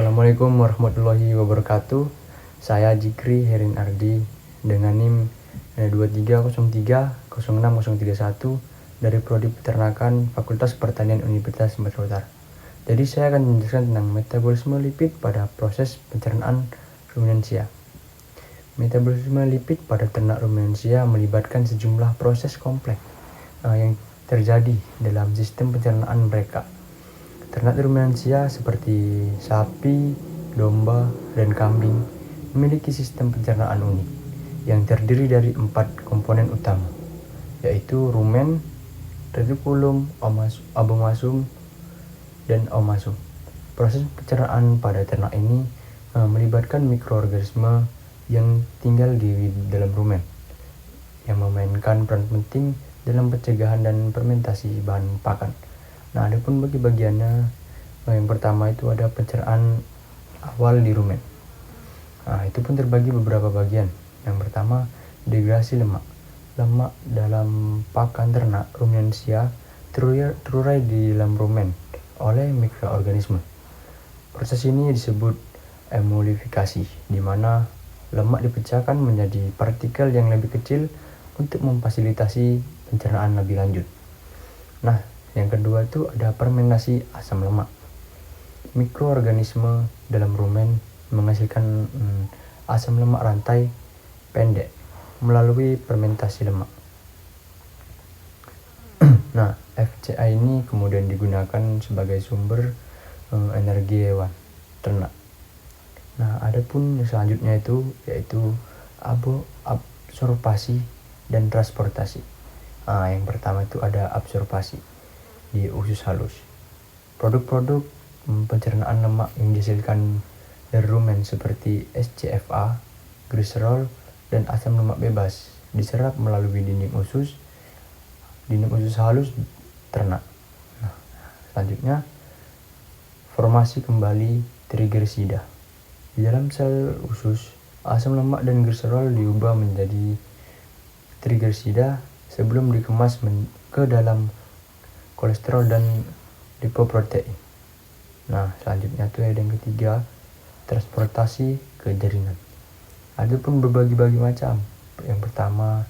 Assalamualaikum warahmatullahi wabarakatuh. Saya Jikri Herin Ardi dengan NIM 23030631 dari Prodi Peternakan Fakultas Pertanian Universitas Sumatera Utara. Jadi saya akan menjelaskan tentang metabolisme lipid pada proses pencernaan ruminansia. Metabolisme lipid pada ternak ruminansia melibatkan sejumlah proses kompleks yang terjadi dalam sistem pencernaan mereka. Ternak ruminansia seperti sapi, domba, dan kambing memiliki sistem pencernaan unik yang terdiri dari 4 komponen utama, yaitu rumen, retikulum, abomasum, dan omasum. Proses pencernaan pada ternak ini melibatkan mikroorganisme yang tinggal di dalam rumen, yang memainkan peran penting dalam pencegahan dan fermentasi bahan pakan. Nah, adapun bagi bagiannya, yang pertama itu ada pencernaan awal di rumen. Nah, itu pun terbagi beberapa bagian. Yang pertama, degradasi lemak. Lemak dalam pakan ternak ruminansia terurai di dalam rumen oleh mikroorganisme. Proses ini disebut emulsifikasi, di mana lemak dipecahkan menjadi partikel yang lebih kecil untuk memfasilitasi pencernaan lebih lanjut. Nah, yang kedua itu ada fermentasi asam lemak. Mikroorganisme dalam rumen menghasilkan asam lemak rantai pendek melalui fermentasi lemak. Nah, FCA ini kemudian digunakan sebagai sumber energi hewan ternak. Nah, adapun selanjutnya itu yaitu absorpsi dan transportasi. Yang pertama itu ada absorpsi di usus halus. Produk-produk pencernaan lemak yang dihasilkan dari rumen seperti SCFA, gliserol, dan asam lemak bebas diserap melalui dinding usus halus ternak. Nah, selanjutnya formasi kembali trigersida. Di dalam sel usus, asam lemak dan gliserol diubah menjadi trigersida sebelum dikemas ke dalam kolesterol dan lipoprotein. Nah, selanjutnya itu ada yang ketiga, transportasi ke jaringan. Ada pun berbagi macam. Yang pertama,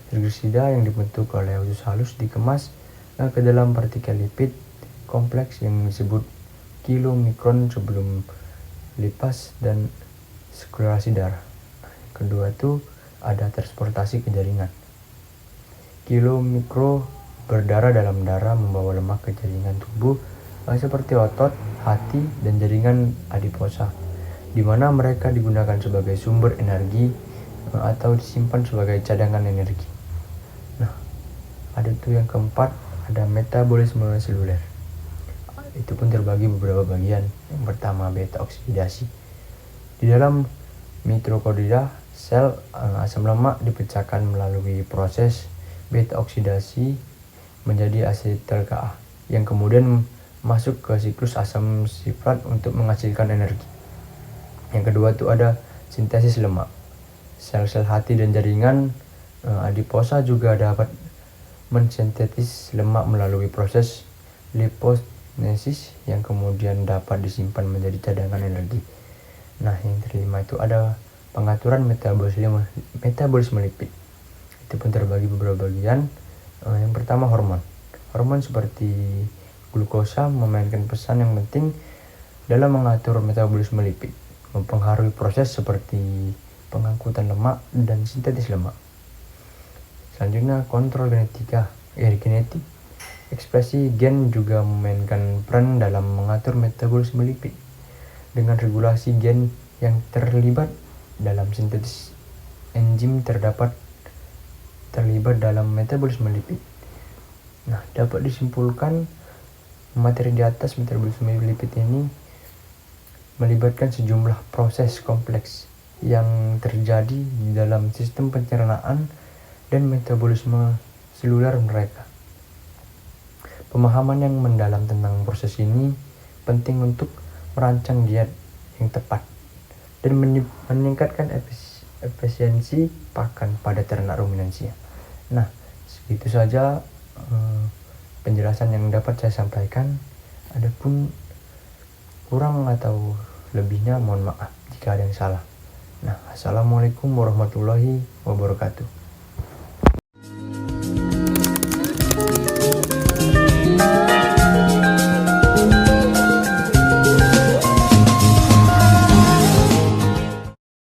trigersida yang dibentuk oleh usus halus dikemas ke dalam partikel lipid kompleks yang disebut kilomikron sebelum lipas dan sirkulasi darah. Kedua itu ada transportasi ke jaringan. Kilomikro berdarah dalam darah membawa lemak ke jaringan tubuh seperti otot, hati, dan jaringan adiposa, di mana mereka digunakan sebagai sumber energi atau disimpan sebagai cadangan energi. Nah, ada tuh yang keempat, ada metabolisme seluler. Itu pun terbagi beberapa bagian. Yang pertama, beta oksidasi. Di dalam mitokondria sel, asam lemak dipecahkan melalui proses beta oksidasi menjadi asetil CoA yang kemudian masuk ke siklus asam sifat untuk menghasilkan energi. Yang kedua itu ada sintesis lemak. Sel-sel hati dan jaringan adiposa juga dapat mensintetis lemak melalui proses lipogenesis yang kemudian dapat disimpan menjadi cadangan energi. Nah, yang kelima itu ada pengaturan metabolisme lipid. Itu pun terbagi beberapa bagian. Yang pertama, hormon. Hormon seperti glukosa memainkan pesan yang penting dalam mengatur metabolisme lipid, mempengaruhi proses seperti pengangkutan lemak dan sintetis lemak. Selanjutnya, kontrol genetik. Ekspresi gen juga memainkan peran dalam mengatur metabolisme lipid dengan regulasi gen yang terlibat dalam sintetis enzim terlibat dalam metabolisme lipid. Nah, dapat disimpulkan materi di atas metabolisme lipid ini melibatkan sejumlah proses kompleks yang terjadi di dalam sistem pencernaan dan metabolisme seluler mereka. Pemahaman yang mendalam tentang proses ini penting untuk merancang diet yang tepat dan meningkatkan efisiensi pakan pada ternak ruminansia. Nah, segitu saja penjelasan yang dapat saya sampaikan. Adapun Kurang atau lebihnya mohon maaf jika ada yang salah. Nah, assalamualaikum warahmatullahi wabarakatuh.